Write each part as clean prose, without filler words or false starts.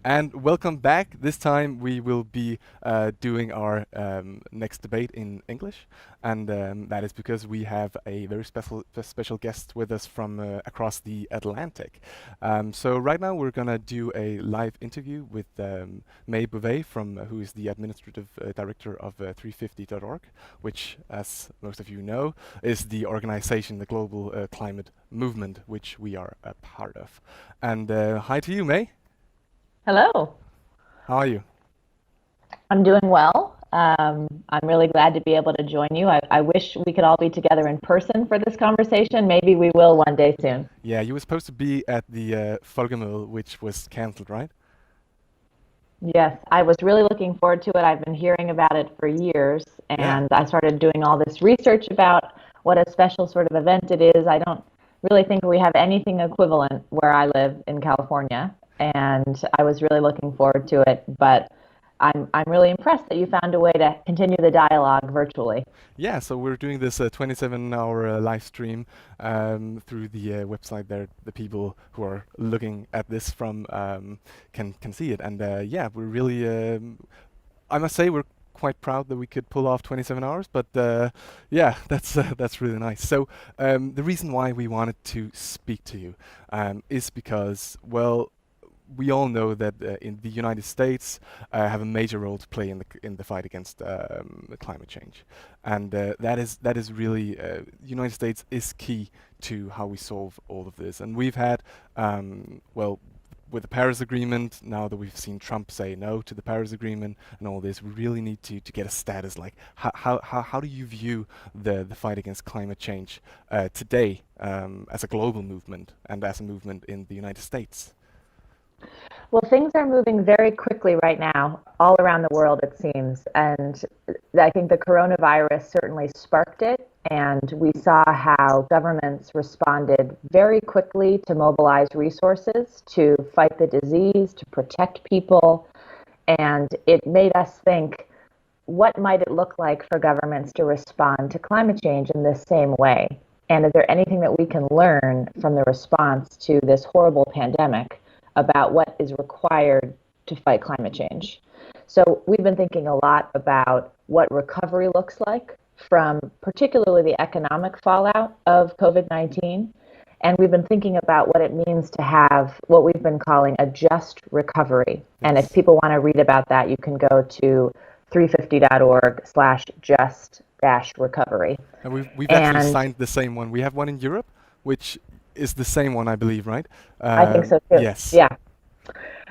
And welcome back. This time we will be doing our next debate in English, and that is because we have a very special guest with us from across the Atlantic. So right now we're gonna do a live interview with May Boeve, from who is the administrative director of 350.org, which, as most of you know, is the organization, the global climate movement, which we are a part of. And hi to you, May. Hello, How are you? I'm doing well. I'm really glad to be able to join you. I wish we could all be together in person for this conversation. Maybe we will one day soon. Yeah, you were supposed to be at the Folkemøde, which was cancelled, right? Yes, I was really looking forward to it. I've been hearing about it for years, Yeah. and I started doing all this research about what a special sort of event it is. I don't really think we have anything equivalent where I live in California, and I was really looking forward to it. But I'm really impressed that you found a way to continue the dialogue virtually. Yeah, so we're doing this 27-hour live stream through the website there. The people who are looking at this from can see it, and yeah, we're really. I must say we're quite proud that we could pull off 27 hours, but yeah, that's really nice. So the reason why we wanted to speak to you is because, well, we all know that in the United States have a major role to play in the fight against climate change, and that is really the United States is key to how we solve all of this. And we've had well, with the Paris Agreement, now that we've seen Trump say no to the Paris Agreement and all this, we really need to get a status. Like, how do you view the fight against climate change today as a global movement and as a movement in the United States? Well, things are moving very quickly right now, all around the world, it seems. And I think the coronavirus certainly sparked it. And we saw how governments responded very quickly to mobilize resources to fight the disease, to protect people. And it made us think, what might it look like for governments to respond to climate change in this same way? And is there anything that we can learn from the response to this horrible pandemic about what is required to fight climate change? So we've been thinking a lot about what recovery looks like from particularly the economic fallout of COVID-19. And we've been thinking about what it means to have what we've been calling a just recovery. And if Yes. people want to read about that, you can go to 350.org/just-recovery. And we've actually And signed the same one. We have one in Europe, which is the same one, I believe, right? I think so too. Yes. Yeah.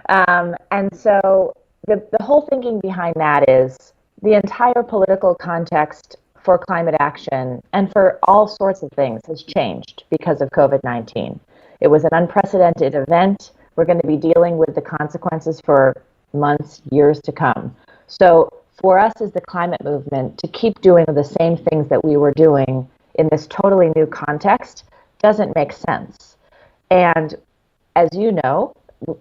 And so the whole thinking behind that is the entire political context for climate action and for all sorts of things has changed because of COVID-19. It was an unprecedented event. We're going to be dealing with the consequences for months, years to come. So for us as the climate movement to keep doing the same things that we were doing in this totally new context doesn't make sense. And as you know,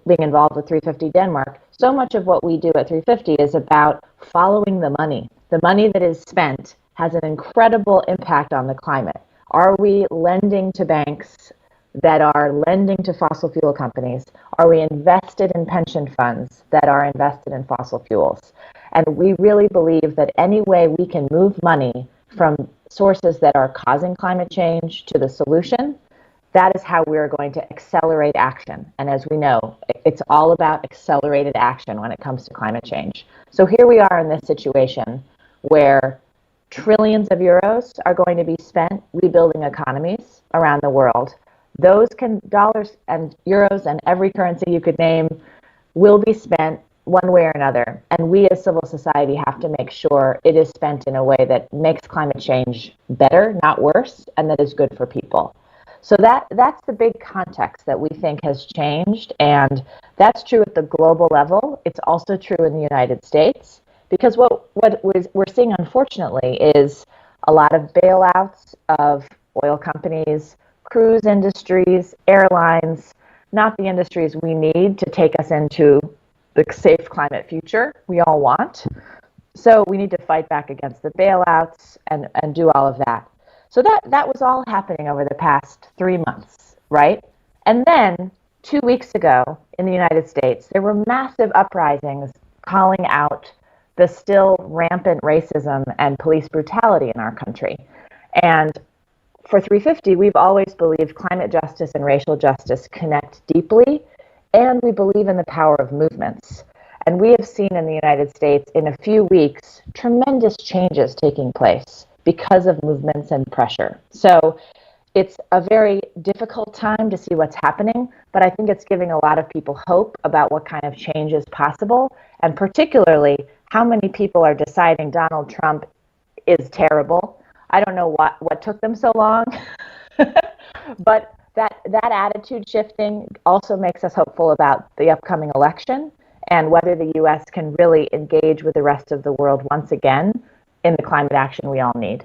being involved with 350 Denmark, so much of what we do at 350 is about following the money. The money that is spent has an incredible impact on the climate. Are we lending to banks that are lending to fossil fuel companies? Are we invested in pension funds that are invested in fossil fuels? And we really believe that any way we can move money from sources that are causing climate change to the solution, that is how we're going to accelerate action. And as we know, it's all about accelerated action when it comes to climate change. So here we are in this situation where trillions of euros are going to be spent rebuilding economies around the world. Those dollars and euros and every currency you could name will be spent one way or another. And we as civil society have to make sure it is spent in a way that makes climate change better, not worse, and that is good for people. So that's the big context that we think has changed, and that's true at the global level. It's also true in the United States, because we're seeing, unfortunately, is a lot of bailouts of oil companies, cruise industries, airlines, not the industries we need to take us into the safe climate future we all want. So we need to fight back against the bailouts and do all of that. So that was all happening over the past 3 months, right? And then 2 weeks ago, in the United States, there were massive uprisings calling out the still rampant racism and police brutality in our country. And for 350, we've always believed climate justice and racial justice connect deeply, and we believe in the power of movements. And we have seen in the United States in a few weeks tremendous changes taking place because of movements and pressure. So it's a very difficult time to see what's happening, but I think it's giving a lot of people hope about what kind of change is possible, and particularly how many people are deciding Donald Trump is terrible. I don't know what took them so long, but that attitude shifting also makes us hopeful about the upcoming election and whether the U.S. can really engage with the rest of the world once again in the climate action we all need.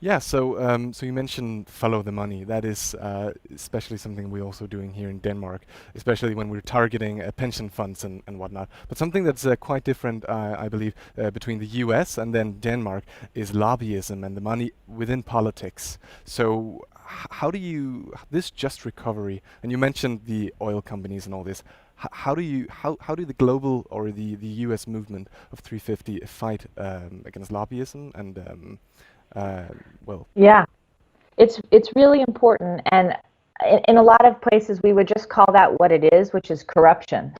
Yeah, so you mentioned follow the money. That is especially something we're also doing here in Denmark, especially when we're targeting pension funds and whatnot. But something that's quite different, I believe, between the US and then Denmark is lobbyism and the money within politics. So how do you, this just recovery, and you mentioned the oil companies and all this, how do the global or the US movement of 350 fight against lobbyism and yeah, it's really important, and in a lot of places we would just call that what it is, which is corruption.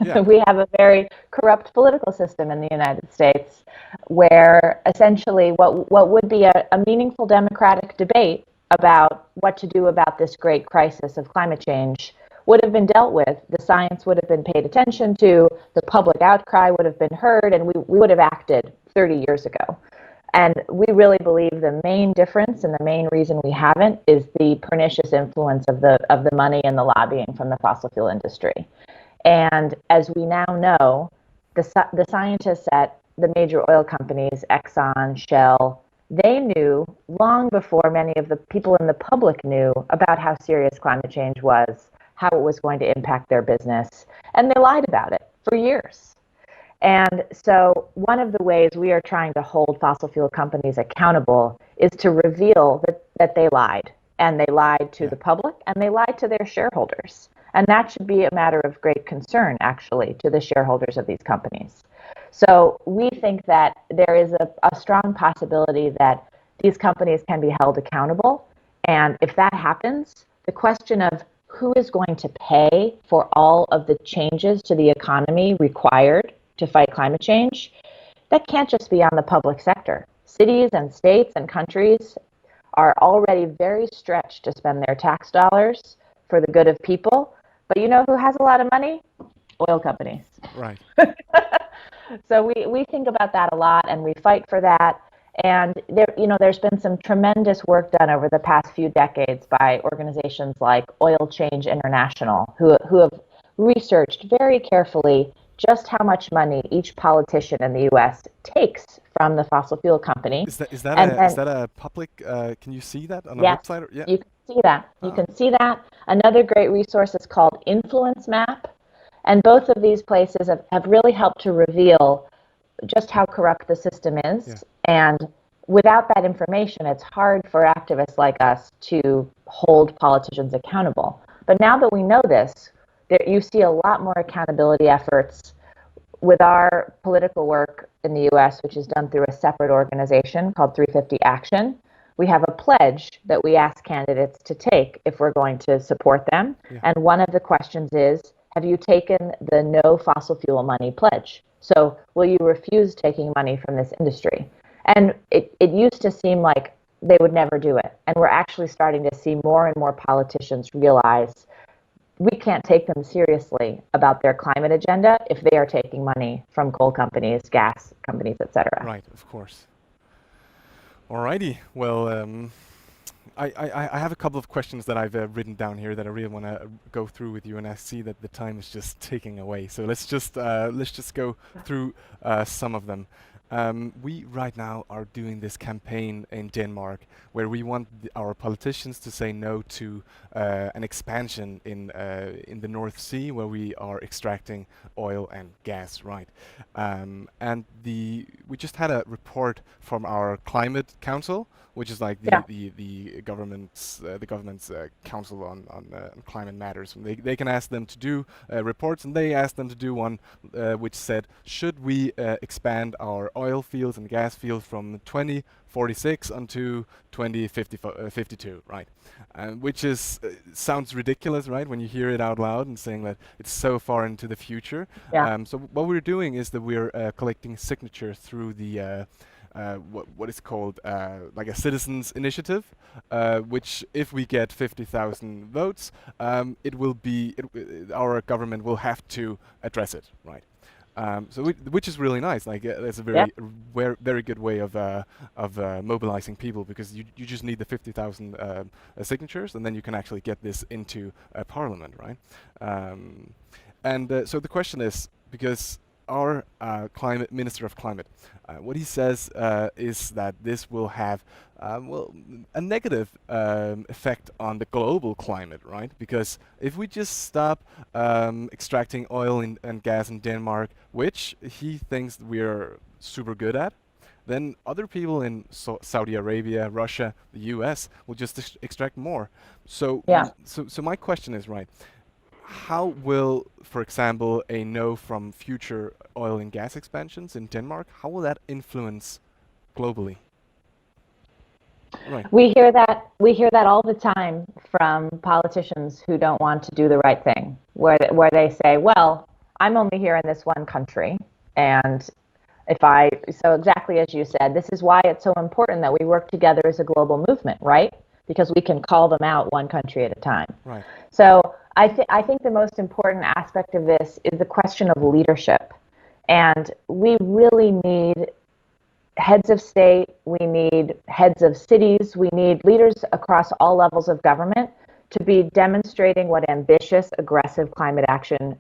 Yeah. We have a very corrupt political system in the United States, where essentially what would be a meaningful democratic debate about what to do about this great crisis of climate change would have been dealt with. The science would have been paid attention to, the public outcry would have been heard, and we would have acted 30 years ago. And we really believe the main difference and the main reason we haven't is the pernicious influence of the money and the lobbying from the fossil fuel industry. And as we now know, the scientists at the major oil companies, Exxon, Shell, they knew long before many of the people in the public knew about how serious climate change was, how it was going to impact their business, and they lied about it for years. And so one of the ways we are trying to hold fossil fuel companies accountable is to reveal that they lied. And they lied to the public, and they lied to their shareholders. And that should be a matter of great concern, actually, to the shareholders of these companies. So we think that there is a strong possibility that these companies can be held accountable. And if that happens, the question of who is going to pay for all of the changes to the economy required to fight climate change, that can't just be on the public sector. Cities and states and countries are already very stretched to spend their tax dollars for the good of people. But you know who has a lot of money? Oil companies. Right. So we think about that a lot, and we fight for that. And there's been some tremendous work done over the past few decades by organizations like Oil Change International, who have researched very carefully just how much money each politician in the U.S. takes from the fossil fuel company. Is that a public? Can you see that on a yes, website? Yeah, you can see that. You can see that. Another great resource is called Influence Map, and both of these places have really helped to reveal just how corrupt the system is. Yeah. And without that information, it's hard for activists like us to hold politicians accountable. But now that we know this, you see a lot more accountability efforts with our political work in the U.S., which is done through a separate organization called 350 Action. We have a pledge that we ask candidates to take if we're going to support them. Yeah. And one of the questions is, have you taken the no fossil fuel money pledge? So will you refuse taking money from this industry? And it used to seem like they would never do it. And we're actually starting to see more and more politicians realize we can't take them seriously about their climate agenda if they are taking money from coal companies, gas companies, etc. Right, of course. Alrighty. Well, I have a couple of questions that I've written down here that I really want to go through with you, and I see that the time is just ticking away. So let's just go through some of them. We right now are doing this campaign in Denmark where we want our politicians to say no to an expansion in the North Sea where we are extracting oil and gas, right? And we just had a report from our climate council, which is like Yeah. the government's council on climate matters. They can ask them to do reports, and they asked them to do one which said, should we expand our oil fields and gas fields from 2046 unto 2052, right? Which is sounds ridiculous, right? When you hear it out loud and saying that it's so far into the future. Yeah. So what we're doing is that we're collecting signatures through the what is called like a citizens initiative, which if we get 50,000 votes, it will be our government will have to address it, right? Which is really nice. Like that's a Yeah. very good way of mobilizing people, because you just need the 50,000 signatures, and then you can actually get this into Parliament, right? So the question is, because our climate minister of climate, what he says is that this will have well, a negative effect on the global climate, right? Because if we just stop extracting oil and gas in Denmark, which he thinks we're super good at, then other people in Saudi Arabia, Russia, the US will just extract more. So, Yeah. so my question is, right, how will, for example, a no from future oil and gas expansions in Denmark, how will that influence globally? Right. We hear that all the time from politicians who don't want to do the right thing, where they say, "Well, I'm only here in this one country, and so exactly as you said, this is why it's so important that we work together as a global movement, right? Because we can call them out one country at a time." Right. So I think the most important aspect of this is the question of leadership, and we really need heads of state, we need heads of cities, we need leaders across all levels of government to be demonstrating what ambitious, aggressive climate action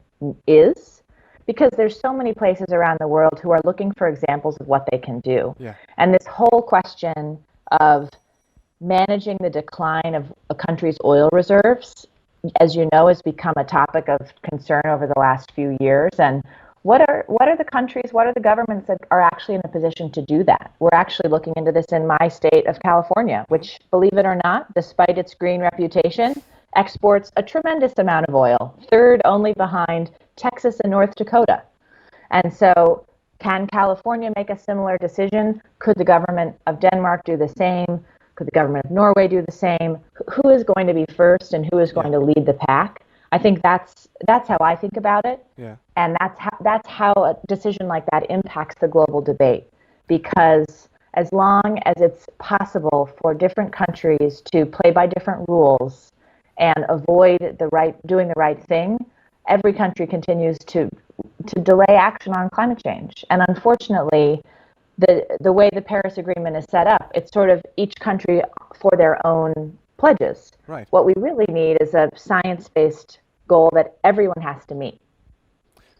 is, because there's so many places around the world who are looking for examples of what they can do. Yeah. And this whole question of managing the decline of a country's oil reserves, as you know, has become a topic of concern over the last few years. And what are the countries, what are the governments that are actually in a position to do that? We're actually looking into this in my state of California, which, believe it or not, despite its green reputation, exports a tremendous amount of oil, third only behind Texas and North Dakota. And so can California make a similar decision? Could the government of Denmark do the same? Could the government of Norway do the same? Who is going to be first and who is going to lead the pack? I think that's how I think about it. Yeah. And that's how a decision like that impacts the global debate. Because as long as it's possible for different countries to play by different rules and avoid doing the right thing, every country continues to delay action on climate change. And unfortunately, the way the Paris Agreement is set up, it's sort of each country for their own pledges. Right. What we really need is a science-based goal that everyone has to meet.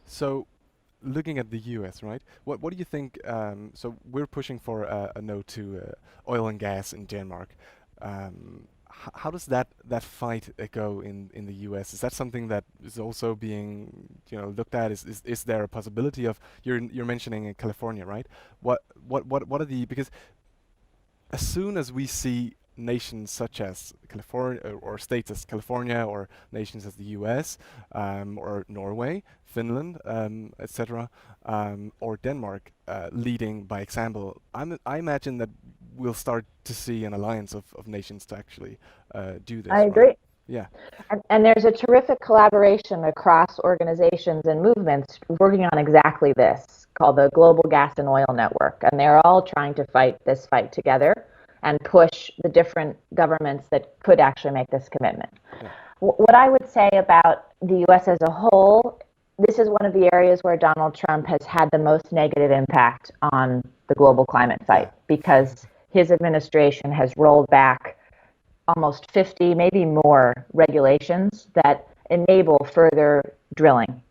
So, looking at the U.S., right? What do you think? So we're pushing for a no to oil and gas in Denmark. How does that fight go in the U.S.? Is that something that is also being looked at? Is there a possibility of you're mentioning in California, right? What are the, because as soon as we see nations such as California or states as California or nations as the US or Norway, Finland, etc., or Denmark leading by example, I imagine that we'll start to see an alliance of nations to actually do this. I agree. Right? Yeah. And there's a terrific collaboration across organizations and movements working on exactly this, called the Global Gas and Oil Network. And they're all trying to fight this fight together and push the different governments that could actually make this commitment. Yeah. What I would say about the U.S. as a whole, this is one of the areas where Donald Trump has had the most negative impact on the global climate fight, because his administration has rolled back almost 50, maybe more regulations that enable further drilling.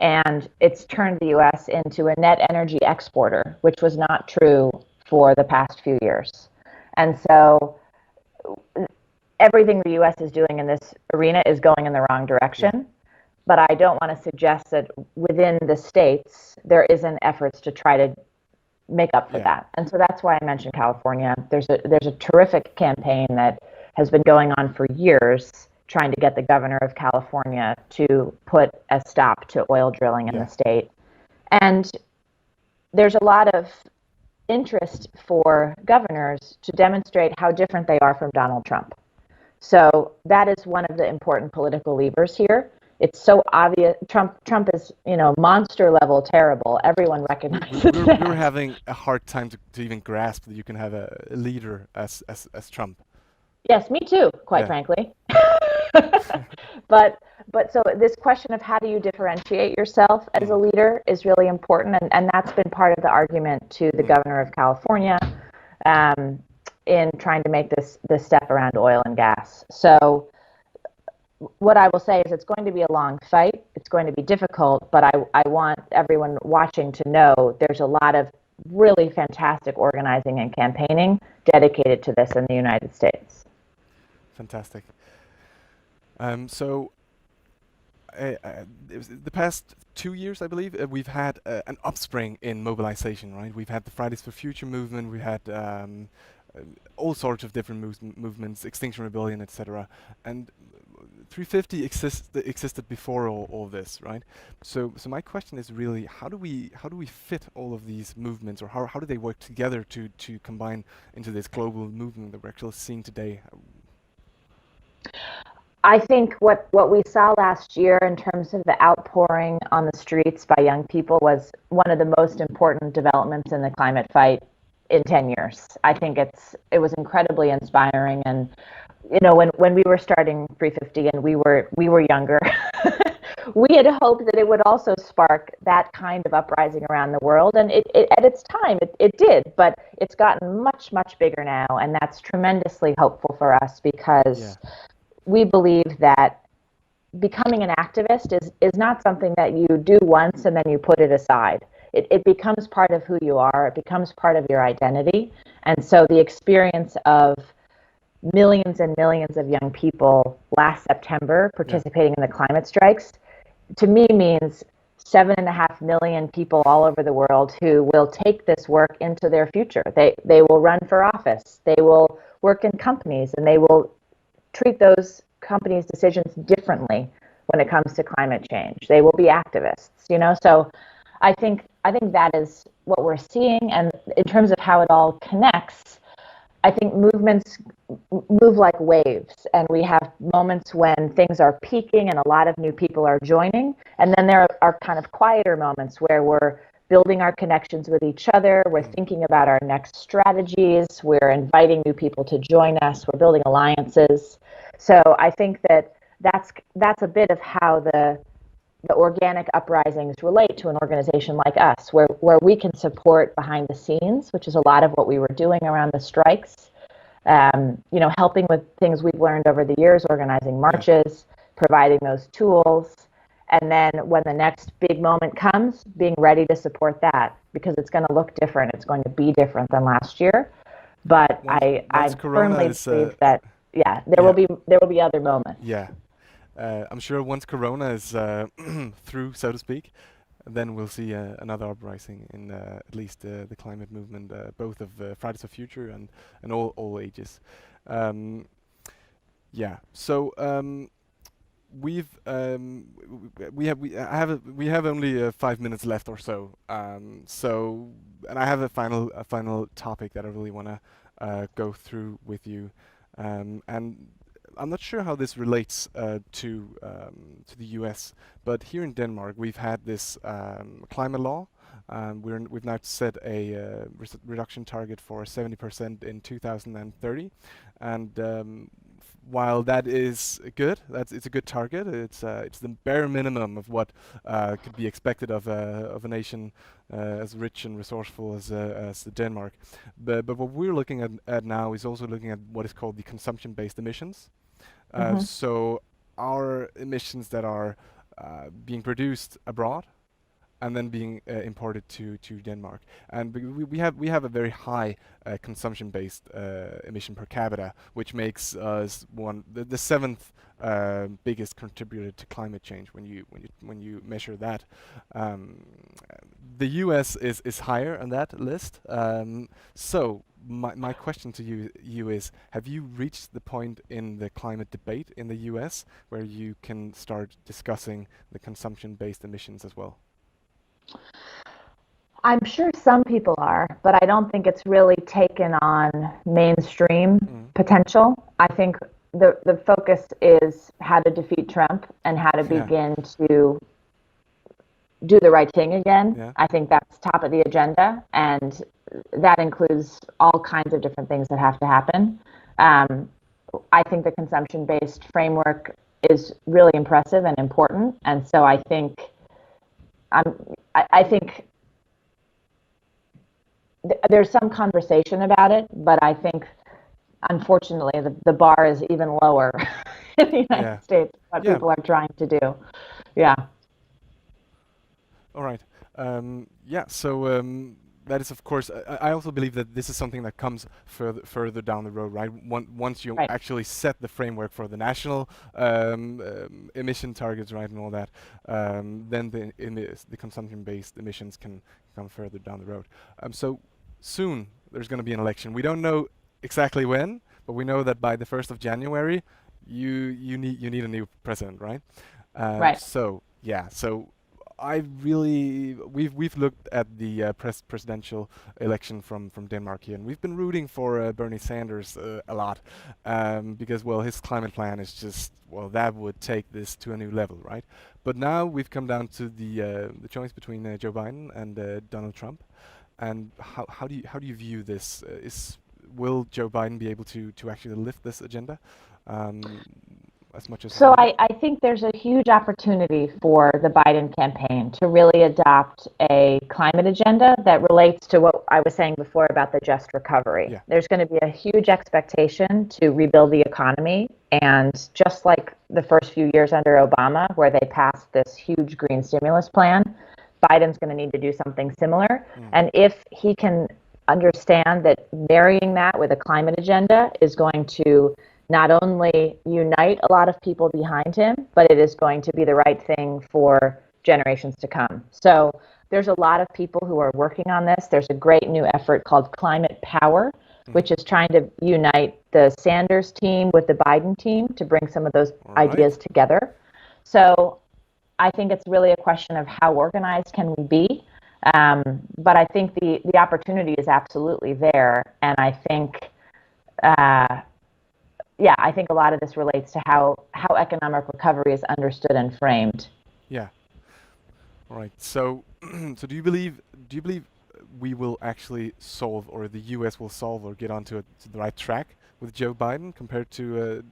and it's turned the U.S. into a net energy exporter, which was not true for the past few years. And so everything the U.S. is doing in this arena is going in the wrong direction. Yeah. But I don't want to suggest that within the states there isn't efforts to try to make up for that. And so that's why I mentioned California. There's a terrific campaign that has been going on for years, trying to get the governor of California to put a stop to oil drilling in the state. And there's a lot of interest for governors to demonstrate how different they are from Donald Trump. So that is one of the important political levers here. It's so obvious. Trump is, monster level terrible. Everyone recognizes that. We're having a hard time to even grasp that you can have a leader as Trump. Yes, me too, quite frankly. But so this question of how do you differentiate yourself as a leader is really important, and that's been part of the argument to the governor of California in trying to make this step around oil and gas. So what I will say is it's going to be a long fight. It's going to be difficult, but I want everyone watching to know there's a lot of really fantastic organizing and campaigning dedicated to this in the United States. Fantastic. So the past 2 years, I believe, we've had an upspring in mobilization, right? We've had the Fridays for Future movement, we had all sorts of different movements, Extinction Rebellion, etc. And 350 existed before all this, right? So my question is really, how do we fit all of these movements, or how do they work together to combine into this global movement that we're actually seeing today? I think what we saw last year in terms of the outpouring on the streets by young people was one of the most important developments in the climate fight in 10 years. I think it was incredibly inspiring, and when we were starting 350 and we were younger, we had hoped that it would also spark that kind of uprising around the world, and it at its time it did, but it's gotten much bigger now, and that's tremendously hopeful for us because we believe that becoming an activist is not something that you do once and then you put it aside. It becomes part of who you are. It becomes part of your identity. And so the experience of millions and millions of young people last September participating in the climate strikes, to me means 7.5 million people all over the world who will take this work into their future. They will run for office. They will work in companies, and they will treat those companies' decisions differently when it comes to climate change. They will be activists, So I think that is what we're seeing. And in terms of how it all connects, I think movements move like waves, and we have moments when things are peaking and a lot of new people are joining. And then there are kind of quieter moments where we're building our connections with each other. We're thinking about our next strategies. We're inviting new people to join us. We're building alliances. So I think that's a bit of how the organic uprisings relate to an organization like us, where we can support behind the scenes, which is a lot of what we were doing around the strikes. Helping with things we've learned over the years, organizing marches, providing those tools. And then when the next big moment comes, being ready to support that, because it's going to look different. It's going to be different than last year. But I firmly believe that, there will be other moments. Yeah. I'm sure once Corona is through, so to speak, then we'll see another uprising in at least the climate movement, both of Fridays for Future and all ages. So we have only 5 minutes left or so. And I have a final topic that I really want to go through with you, and I'm not sure how this relates to the US, but here in Denmark we've had this climate law. We've now set a reduction target for 70% in 2030, and while that is good, it's a good target. It's the bare minimum of what could be expected of a nation as rich and resourceful as Denmark. But what we're looking at now is also looking at what is called the consumption-based emissions. So our emissions that are being produced abroad and then being imported to Denmark. And we have a very high consumption-based emission per capita, which makes us the seventh biggest contributor to climate change when you measure that. The U.S. is higher on that list. So my question to you is: have you reached the point in the climate debate in the U.S. where you can start discussing the consumption-based emissions as well? I'm sure some people are, but I don't think it's really taken on mainstream potential. I think the focus is how to defeat Trump and how to begin to do the right thing again. Yeah. I think that's top of the agenda, and that includes all kinds of different things that have to happen. I think the consumption-based framework is really impressive and important, and so I think there's some conversation about it, but I think, unfortunately, the bar is even lower in the United States, what people are trying to do. Yeah. All right. So that is, of course, I also believe that this is something that comes further down the road, right? Once you actually set the framework for the national emission targets, right, and all that, then the consumption-based emissions can come further down the road. So soon there's going to be an election. We don't know exactly when, but we know that by the 1st of January, you need a new president, right? Right. So we've looked at the presidential election from Denmark here, and we've been rooting for Bernie Sanders a lot because, well, his climate plan is just, well, that would take this to a new level, right? But now we've come down to the choice between Joe Biden and Donald Trump. And how do you view this? Will Joe Biden be able to actually lift this agenda as much as? So I think there's a huge opportunity for the Biden campaign to really adopt a climate agenda that relates to what I was saying before about the just recovery. Yeah. There's going to be a huge expectation to rebuild the economy, and just like the first few years under Obama, where they passed this huge green stimulus plan, Biden's going to need to do something similar. And if he can understand that marrying that with a climate agenda is going to not only unite a lot of people behind him, but it is going to be the right thing for generations to come. So there's a lot of people who are working on this. There's a great new effort called Climate Power, which is trying to unite the Sanders team with the Biden team to bring some of those ideas together. So I think it's really a question of how organized can we be. But I think the opportunity is absolutely there. And I think, I think a lot of this relates to how economic recovery is understood and framed. Yeah. All right. So, so do you believe we will actually solve, or the U.S. will solve, or get onto the right track with Joe Biden compared to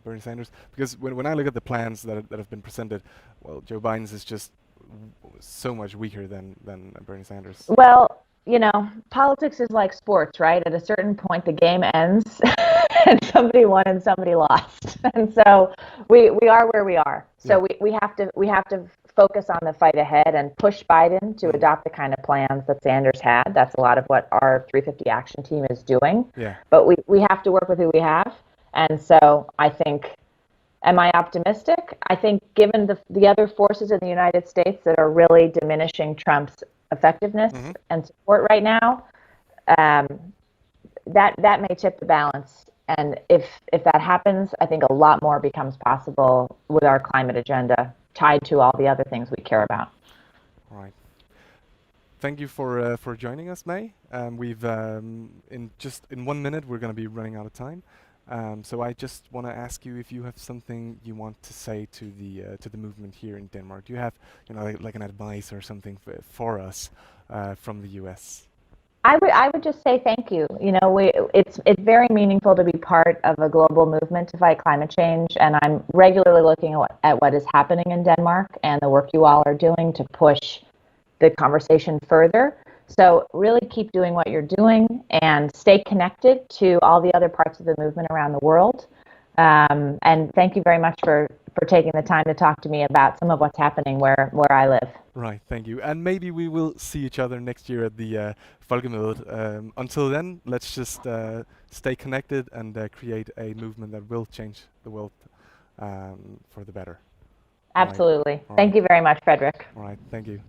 Bernie Sanders? Because when I look at the plans that have been presented, well, Joe Biden's is just so much weaker than Bernie Sanders. Well, politics is like sports, right? At a certain point, the game ends, and somebody won and somebody lost, and so we are where we are. So we have to focus on the fight ahead and push Biden to adopt the kind of plans that Sanders had. That's a lot of what our 350 Action Team is doing. Yeah. But we have to work with who we have, and so I think. Am I optimistic? I think given the other forces in the United States that are really diminishing Trump's effectiveness and support right now, that may tip the balance. And if that happens, I think a lot more becomes possible with our climate agenda tied to all the other things we care about. All right. Thank you for joining us, May. We've in 1 minute we're going to be running out of time. So I just want to ask you if you have something you want to say to the movement here in Denmark. Do you have like an advice or something for us from the U.S.? I would just say thank you. It's very meaningful to be part of a global movement to fight climate change, and I'm regularly looking at what is happening in Denmark and the work you all are doing to push the conversation further. So really keep doing what you're doing and stay connected to all the other parts of the movement around the world. And thank you very much for taking the time to talk to me about some of what's happening where I live. Right, thank you. And maybe we will see each other next year at the Folkemødet. Until then, let's just stay connected and create a movement that will change the world for the better. Absolutely. All Thank right. you very much, Frederick. All right, thank you.